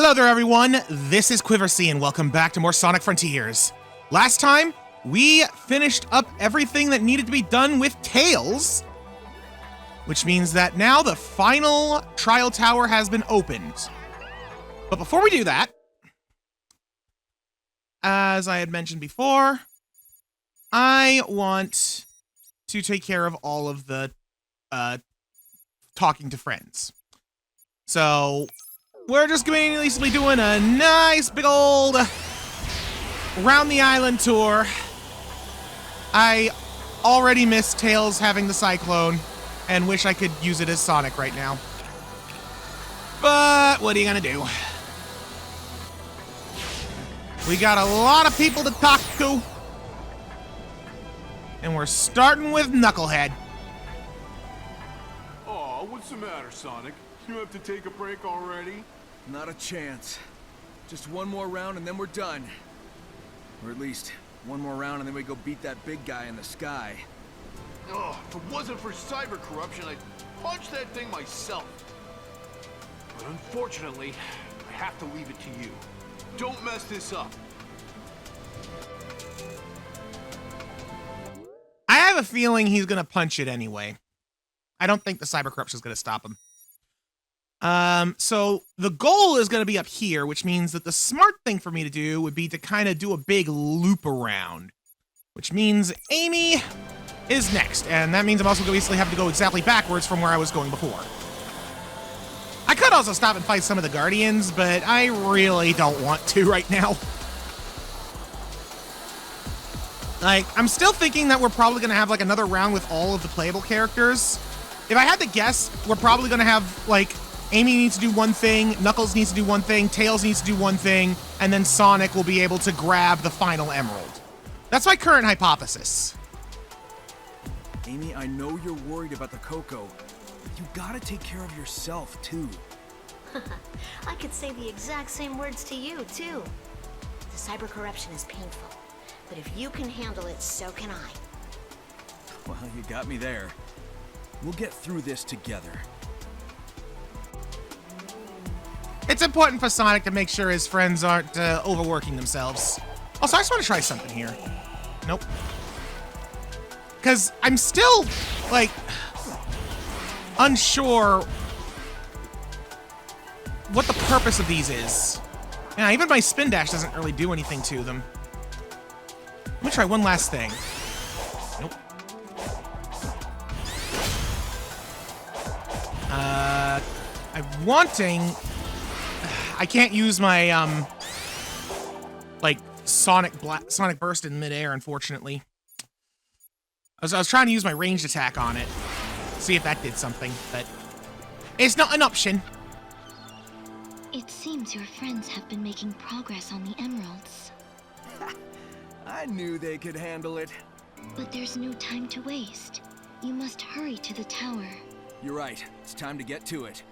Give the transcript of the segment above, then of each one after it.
Hello there, everyone. This is Quiversee, and welcome back to more Sonic Frontiers. Last time, we finished up everything that needed to be done with Tails, which means that now the final trial tower has been opened. But before we do that, as I had mentioned before, I want to take care of all of the talking to friends. So we're just going to be doing a nice big old around the island tour. I already miss Tails having the Cyclone and wish I could use it as Sonic right now. But what are you gonna do? We got a lot of people to talk to. And we're starting with Knucklehead. Aw, what's the matter, Sonic? You have to take a break already? Not a chance. Just one more round and then we're done. Or at least, one more round and then we go beat that big guy in the sky. Oh, if it wasn't for cyber corruption, I'd punch that thing myself. But unfortunately, I have to leave it to you. Don't mess this up. I have a feeling he's gonna punch it anyway. I don't think the cyber corruption is gonna stop him. So the goal is going to be up here, which means that the smart thing for me to do would be to kind of do a big loop around, which means Amy is next. And that means I'm also going to basically have to go exactly backwards from where I was going before. I could also stop and fight some of the Guardians, but I really don't want to right now. Like, I'm still thinking that we're probably going to have like another round with all of the playable characters. If I had to guess, we're probably going to have like Amy needs to do one thing, Knuckles needs to do one thing, Tails needs to do one thing, and then Sonic will be able to grab the final emerald. That's my current hypothesis. Amy, I know you're worried about the Coco. You gotta take care of yourself, too. I could say the exact same words to you, too. The cyber corruption is painful, but if you can handle it, so can I. Well, you got me there. We'll get through this together. It's important for Sonic to make sure his friends aren't overworking themselves. Also, I just want to try something here. Nope. Because I'm still, like, unsure what the purpose of these is. Yeah, even my spin dash doesn't really do anything to them. Let me try one last thing. Nope. I'm wanting... I can't use my, like, Sonic Burst in midair, unfortunately. I was trying to use my ranged attack on it. See if that did something, but it's not an option. It seems your friends have been making progress on the emeralds. I knew they could handle it. But there's no time to waste. You must hurry to the tower. You're right. It's time to get to it.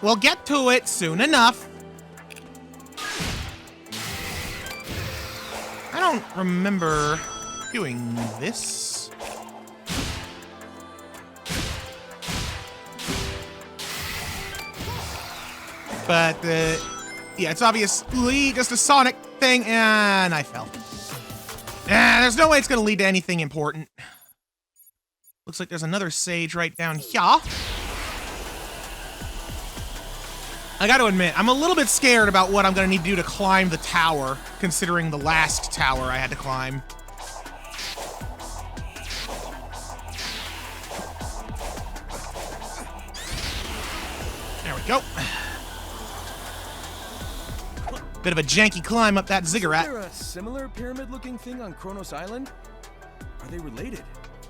We'll get to it soon enough. I don't remember doing this. But, yeah, it's obviously just a Sonic thing, and I fell. There's no way it's going to lead to anything important. Looks like there's another sage right down here. I gotta admit, I'm a little bit scared about what I'm gonna need to do to climb the tower, considering the last tower I had to climb. There we go. Bit of a janky climb up that ziggurat. Is there a similar pyramid-looking thing on Kronos Island? Are they related?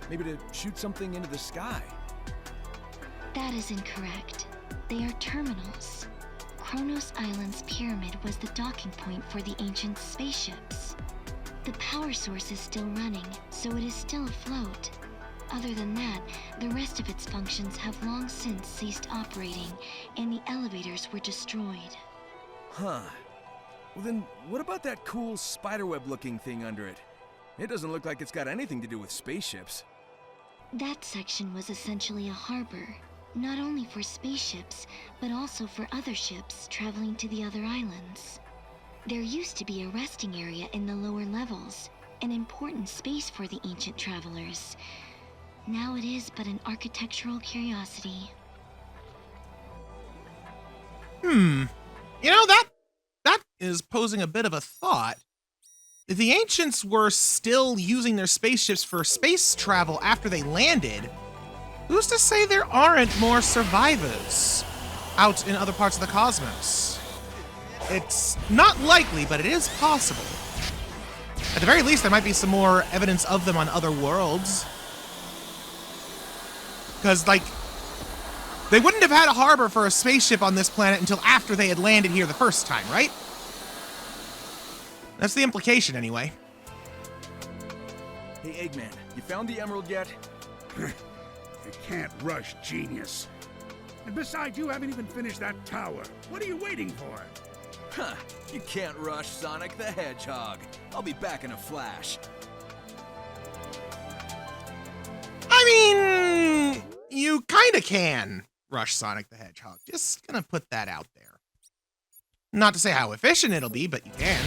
Maybe to shoot something into the sky? That is incorrect. They are terminals. Kronos Island's pyramid was the docking point for the ancient spaceships. The power source is still running, so it is still afloat. Other than that, the rest of its functions have long since ceased operating, and the elevators were destroyed. Huh. Well then, what about that cool spiderweb-looking thing under it? It doesn't look like it's got anything to do with spaceships. That section was essentially a harbor. not only for spaceships, but also for other ships traveling to the other islands. There used to be a resting area in the lower levels, an important space for the ancient travelers. Now it is but an architectural curiosity. You know, that is posing a bit of a thought. If the ancients were still using their spaceships for space travel after they landed, who's to say there aren't more survivors out in other parts of the cosmos? It's not likely, but it is possible. At the very least, there might be some more evidence of them on other worlds. Because, like, they wouldn't have had a harbor for a spaceship on this planet until after they had landed here the first time, right? That's the implication, anyway. Hey, Eggman, you found the emerald yet? You can't rush genius. And besides, you haven't even finished that tower. What are you waiting for? Huh, you can't rush Sonic the Hedgehog. I'll be back in a flash. I mean, you kinda can rush Sonic the Hedgehog. Just gonna put that out there. Not to say how efficient it'll be, but you can.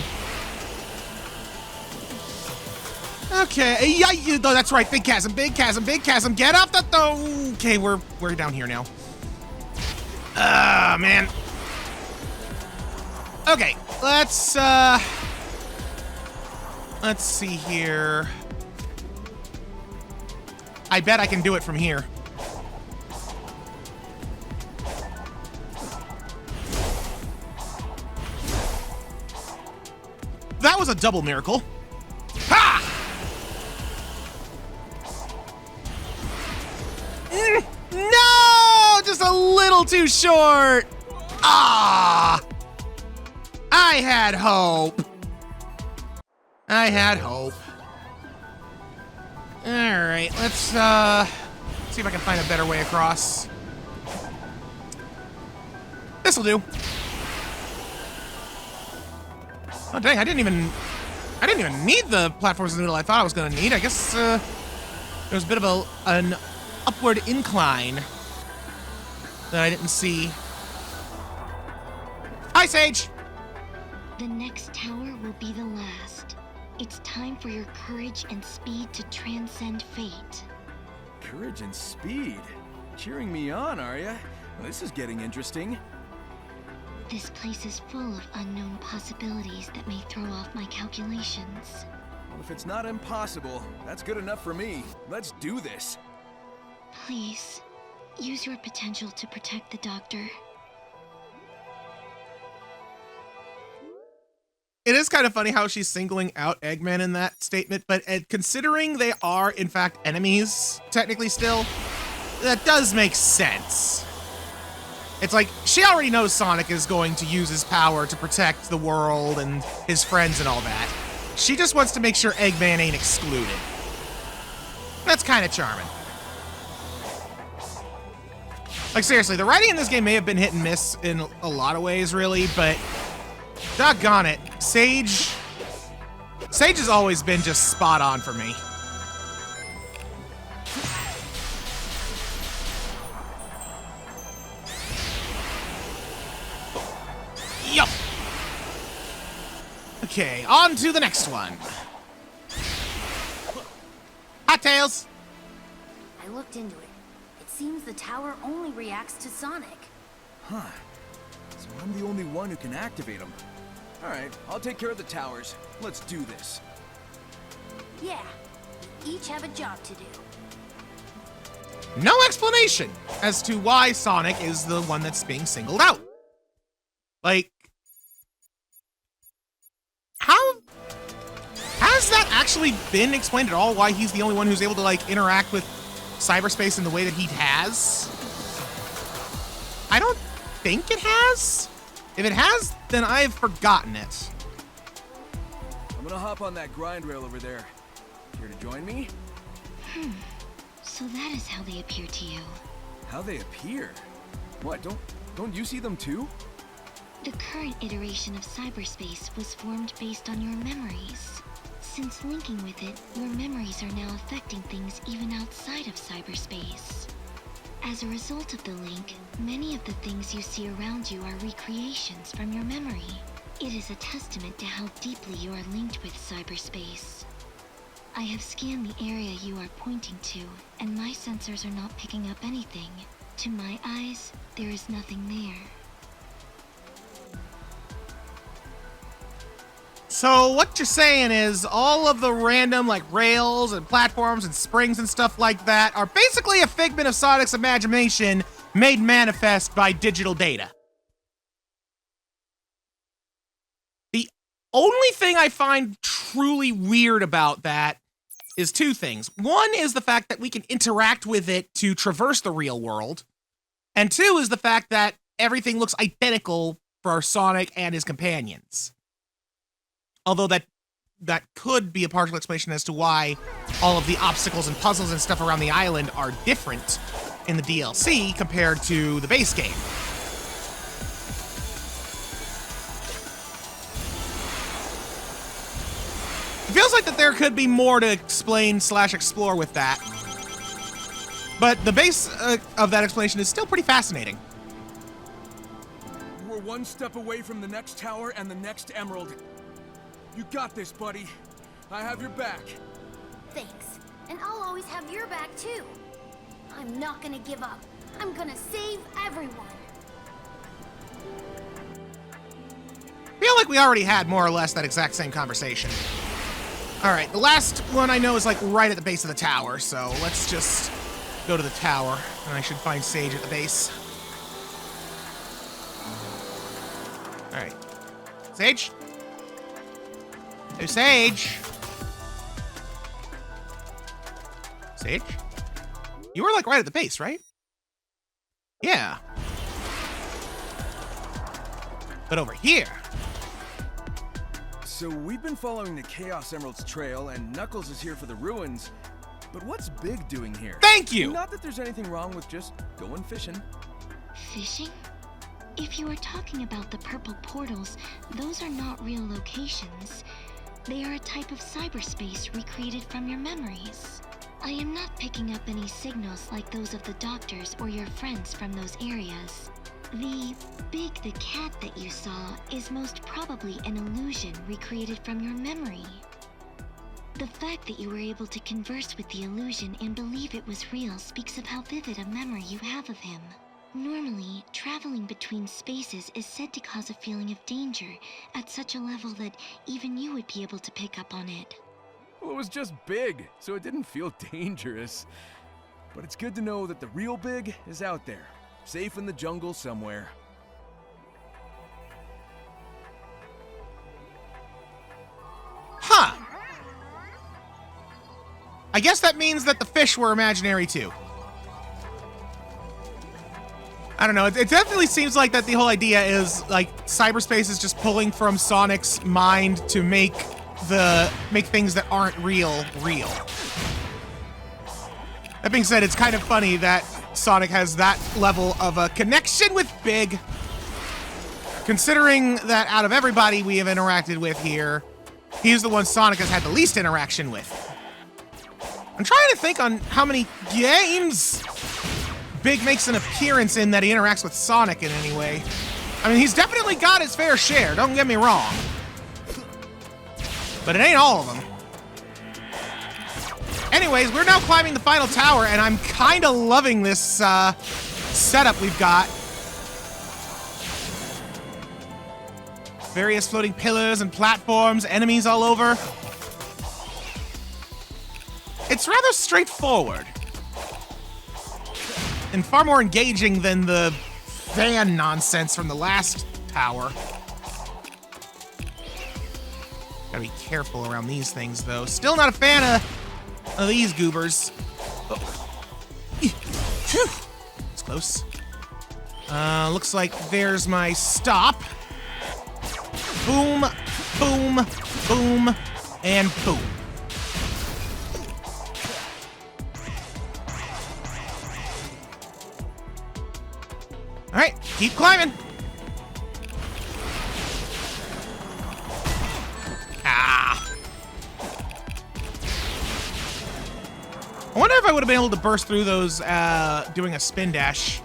Okay, yeah, no, that's right. Big chasm, big chasm, big chasm. Get off the. Okay, we're down here now. Ah, man. Okay, let's see here. I bet I can do it from here. That was a double miracle. Ha! No! Just a little too short. Ah! I had hope. I had hope. Alright, let's see if I can find a better way across. This'll do. Oh dang, I didn't even need the platforms noodle I thought I was gonna need. I guess there was a bit of an upward incline that I didn't see. Hi, Sage! The next tower will be the last. It's time for your courage and speed to transcend fate. Courage and speed? Cheering me on, are ya? Well, this is getting interesting. This place is full of unknown possibilities that may throw off my calculations. Well, if it's not impossible, that's good enough for me. Let's do this. Please, use your potential to protect the Doctor. It is kind of funny how she's singling out Eggman in that statement, but considering they are, in fact, enemies, technically still, that does make sense. It's like, she already knows Sonic is going to use his power to protect the world and his friends and all that. She just wants to make sure Eggman ain't excluded. That's kind of charming. Like, seriously, the writing in this game may have been hit and miss in a lot of ways, really, but doggone it, Sage has always been just spot on for me. Yup. Okay, on to the next one. Hot Tails. I looked into it. It seems the tower only reacts to Sonic. Huh. So I'm the only one who can activate them. Alright, I'll take care of the towers. Let's do this. Yeah, we each have a job to do. No explanation as to why Sonic is the one that's being singled out. Like, how has that actually been explained at all? Why he's the only one who's able to, like, interact with cyberspace in the way that he has? I don't think it has. If it has, then I've forgotten it. I'm gonna hop on that grind rail over there. Here to join me? So that is how they appear to you. How they appear? What, don't you see them too? The current iteration of cyberspace was formed based on your memories. Since linking with it, your memories are now affecting things even outside of cyberspace. As a result of the link, many of the things you see around you are recreations from your memory. It is a testament to how deeply you are linked with cyberspace. I have scanned the area you are pointing to, and my sensors are not picking up anything. To my eyes, there is nothing there. So what you're saying is all of the random like rails and platforms and springs and stuff like that are basically a figment of Sonic's imagination made manifest by digital data. The only thing I find truly weird about that is two things. One is the fact that we can interact with it to traverse the real world. And two is the fact that everything looks identical for Sonic and his companions. Although that could be a partial explanation as to why all of the obstacles and puzzles and stuff around the island are different in the DLC compared to the base game. It feels like that there could be more to explain / explore with that. But the base of that explanation is still pretty fascinating. We're one step away from the next tower and the next emerald. You got this, buddy. I have your back. Thanks. And I'll always have your back, too. I'm not gonna give up. I'm gonna save everyone. I feel like we already had more or less that exact same conversation. All right, the last one I know is like right at the base of the tower, so let's just go to the tower, and I should find Sage at the base. All right. Sage? Hey, Sage? Sage? You were like right at the base, right? Yeah. But over here. So we've been following the Chaos Emerald's trail, and Knuckles is here for the ruins. But what's Big doing here? Thank you! Not that there's anything wrong with just going fishing. Fishing? If you are talking about the purple portals, those are not real locations. They are a type of cyberspace recreated from your memories. I am not picking up any signals like those of the doctors or your friends from those areas. The Big the cat that you saw is most probably an illusion recreated from your memory. The fact that you were able to converse with the illusion and believe it was real speaks of how vivid a memory you have of him. Normally, traveling between spaces is said to cause a feeling of danger at such a level that even you would be able to pick up on it. Well, it was just Big, so it didn't feel dangerous. But it's good to know that the real Big is out there, safe in the jungle somewhere. Huh. I guess that means that the fish were imaginary too. I don't know. It definitely seems like that the whole idea is like cyberspace is just pulling from Sonic's mind to make things that aren't real. That being said, it's kind of funny that Sonic has that level of a connection with Big, considering that out of everybody we have interacted with here, he's the one Sonic has had the least interaction with. I'm trying to think on how many games Big makes an appearance in that he interacts with Sonic in any way. I mean, he's definitely got his fair share, don't get me wrong. But it ain't all of them. Anyways, we're now climbing the final tower, and I'm kind of loving this setup we've got. Various floating pillars and platforms, enemies all over. It's rather straightforward. And far more engaging than the fan nonsense from the last tower. Gotta be careful around these things, though. Still not a fan of these goobers. Oh. It's close. Looks like there's my stop. Boom, boom, boom, and boom. All right, keep climbing. Ah. I wonder if I would have been able to burst through those doing a spin dash.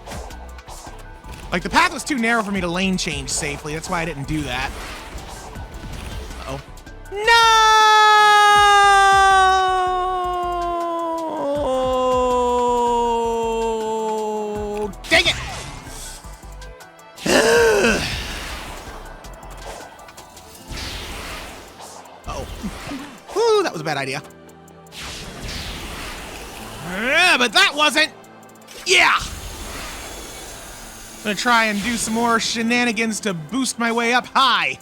Like, the path was too narrow for me to lane change safely. That's why I didn't do that. Uh-oh. No! Dang it! Uh-oh. Ooh, that was a bad idea. Yeah, but that wasn't. Yeah! I'm gonna try and do some more shenanigans to boost my way up high.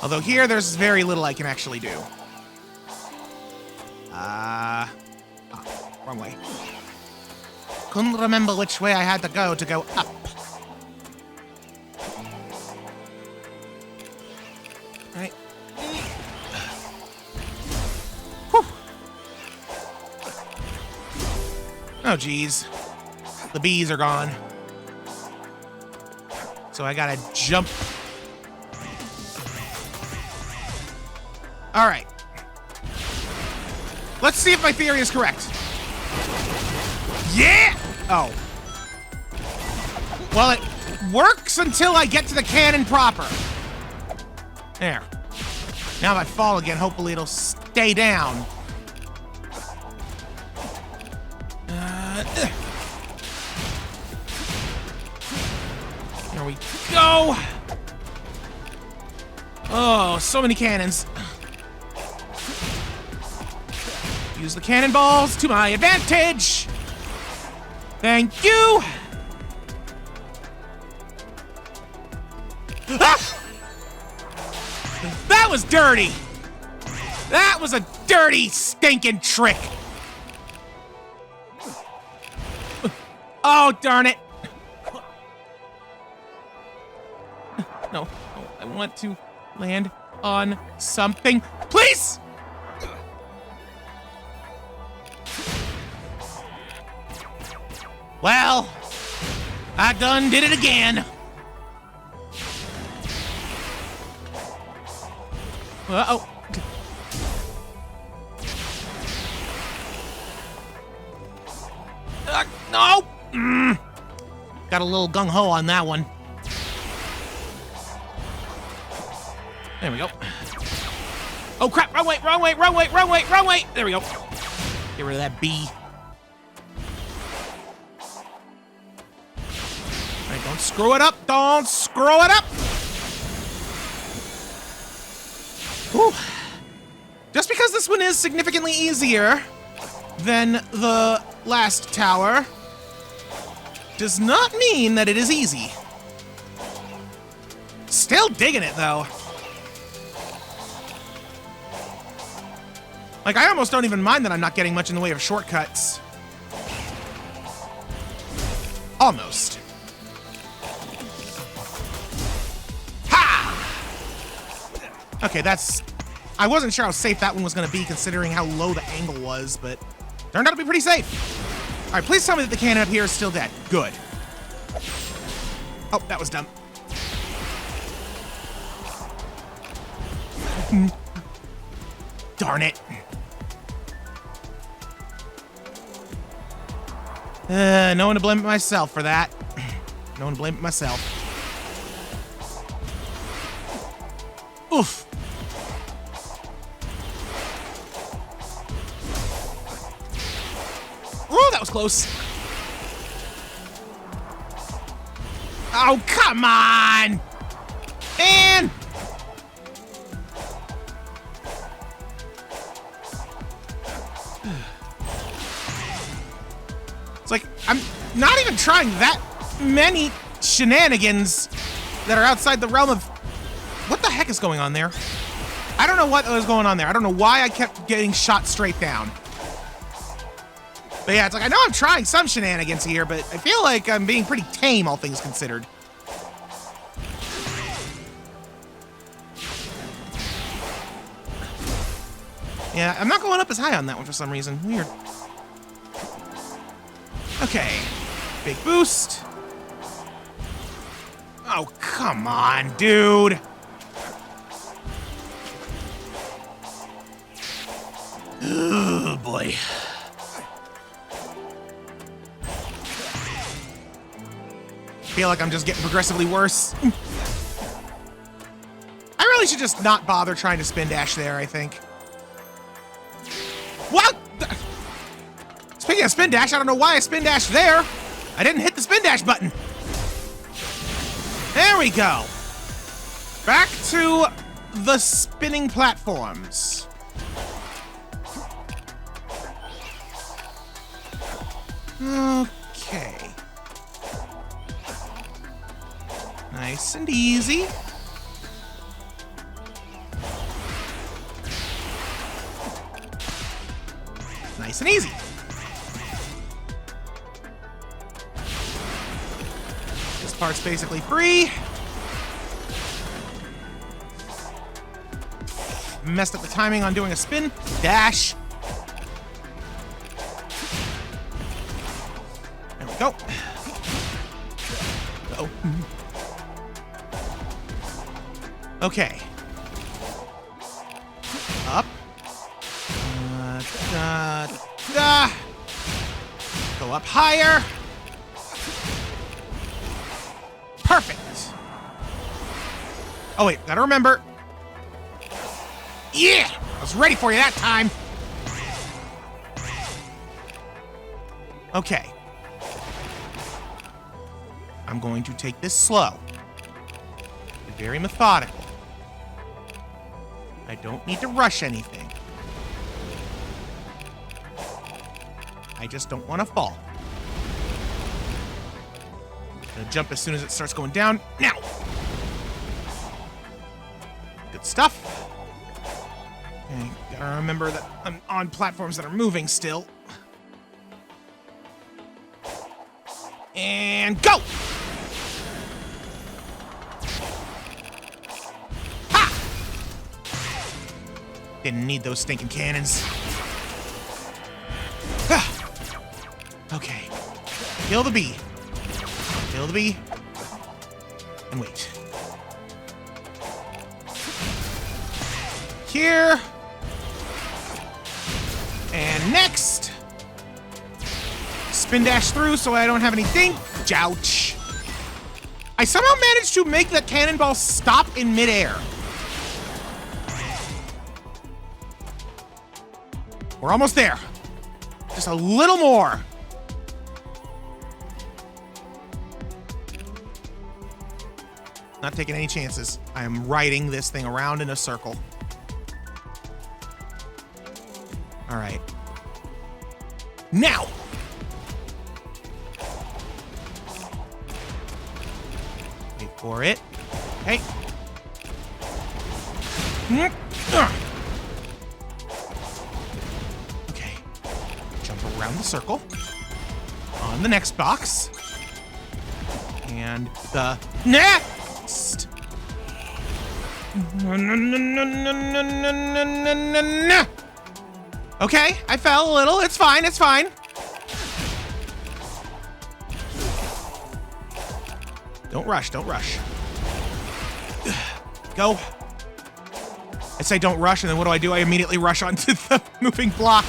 Although here, there's very little I can actually do. Oh, wrong way. Couldn't remember which way I had to go up. Right. Whew. Oh, geez. The bees are gone. So I gotta jump. All right. Let's see if my theory is correct. Yeah! Oh. Well, it works until I get to the cannon proper. There. Now if I fall again, hopefully it'll stay down. There we go. Oh, so many cannons. Use the cannonballs to my advantage. Thank you. Ah! That was dirty. That was a dirty, stinking trick. Oh, darn it. No, I want to land on something. Please! Well, I done did it again. Uh-oh. No! Got a little gung-ho on that one. There we go. Oh, crap! Wrong way, wrong way, wrong way, wrong way, wrong way! There we go. Get rid of that bee. All right, don't screw it up. Don't screw it up! Whew. Just because this one is significantly easier than the last tower does not mean that it is easy. Still digging it, though. Like, I almost don't even mind that I'm not getting much in the way of shortcuts. Almost. Ha! Okay, that's... I wasn't sure how safe that one was going to be considering how low the angle was, but turned out to be pretty safe. All right, please tell me that the cannon up here is still dead. Good. Oh, that was dumb. Darn it. No one to blame but myself for that. No one to blame but myself. Oof. Oh, that was close. Oh, come on! Man! It's like, I'm not even trying that many shenanigans that are outside the realm of... What the heck is going on there? I don't know what was going on there. I don't know why I kept getting shot straight down. But yeah, it's like, I know I'm trying some shenanigans here, but I feel like I'm being pretty tame, all things considered. Yeah, I'm not going up as high on that one for some reason. Weird. Okay. Big boost. Oh, come on, dude. boy. Feel like I'm just getting progressively worse. I really should just not bother trying to spin dash there, I think. What? Speaking of spin dash, I don't know why I spin dashed there. I didn't hit the spin dash button. There we go. Back to the spinning platforms. Okay. Nice and easy. Nice and easy. This part's basically free. Messed up the timing on doing a spin dash. There we go. Go. Okay. Up. Go up higher. Perfect. Oh wait, gotta remember. Yeah! I was ready for you that time. Okay. I'm going to take this slow. Very methodical. I don't need to rush anything. I just don't want to fall. Gonna jump as soon as it starts going down. Now! Good stuff. Okay, gotta remember that I'm on platforms that are moving still. And go! Ha! Didn't need those stinking cannons. Okay. Kill the bee. Kill the bee. And wait. Here. And next. Spin dash through so I don't have anything. Ouch. I somehow managed to make the cannonball stop in midair. We're almost there. Just a little more. Not taking any chances. I am riding this thing around in a circle. All right. Now. Wait for it. Okay. Okay. Jump around the circle. On the next box. And the next. Okay, I fell a little. It's fine, it's fine. Don't rush, don't rush. Go. I say don't rush, and then what do? I immediately rush onto the moving block.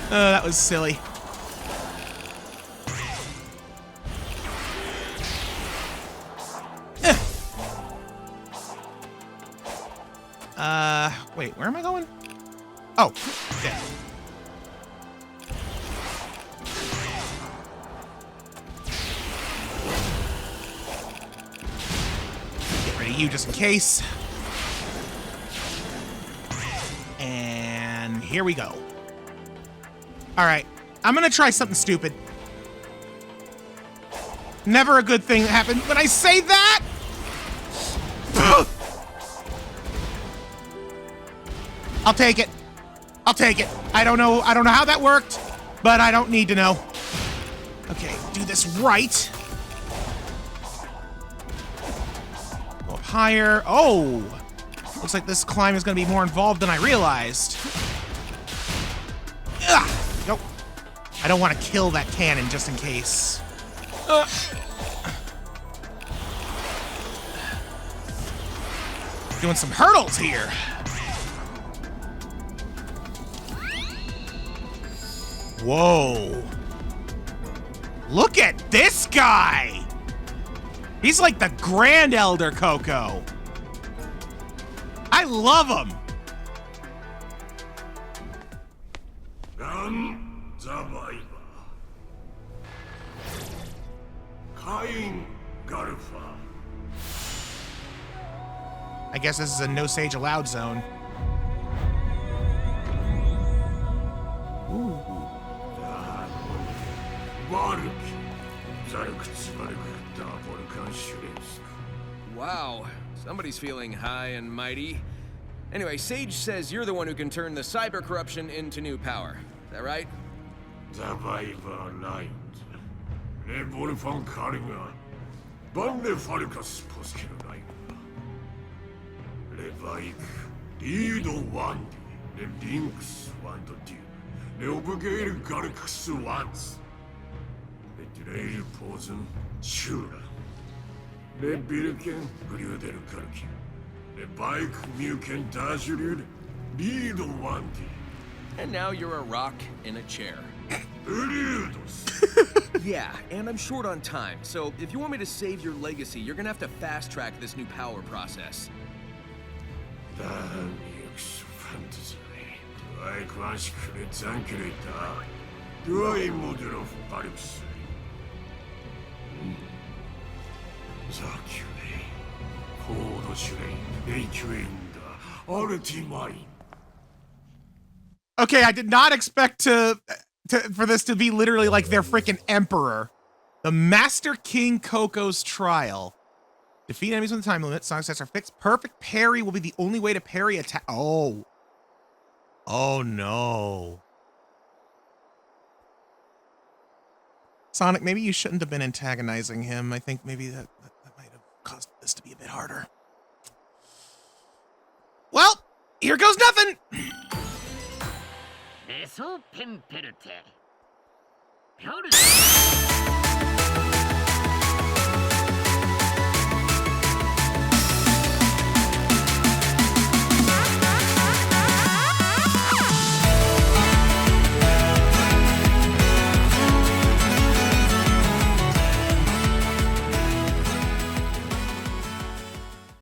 That was silly. Wait, where am I going? Oh, yeah. Get rid of you just in case. And here we go. All right, I'm gonna try something stupid. Never a good thing that happened when I say that. I'll take it. I'll take it. I don't know how that worked, but I don't need to know. Okay, do this right. Go up higher. Oh! Looks like this climb is gonna be more involved than I realized. Ugh! Nope. I don't want to kill that cannon just in case. Doing some hurdles here. Whoa. Look at this guy. He's like the Grand Elder Coco. I love him. I guess this is a no sage allowed zone. Wow, somebody's feeling high and mighty. Anyway, Sage says you're the one who can turn the cyber corruption into new power. Is that right? And now you're a rock in a chair. Yeah, and I'm short on time, so if you want me to save your legacy, you're gonna have to fast-track this new power process. Okay, I did not expect for this to be literally like their freaking emperor. The Master King Coco's trial. Defeat enemies with the time limit. Song sets are fixed. Perfect parry will be the only way to parry attack. Oh. Oh no. Sonic, maybe you shouldn't have been antagonizing him. I think maybe that might have caused this to be a bit harder. Well, here goes nothing. Eso Pimpirutte.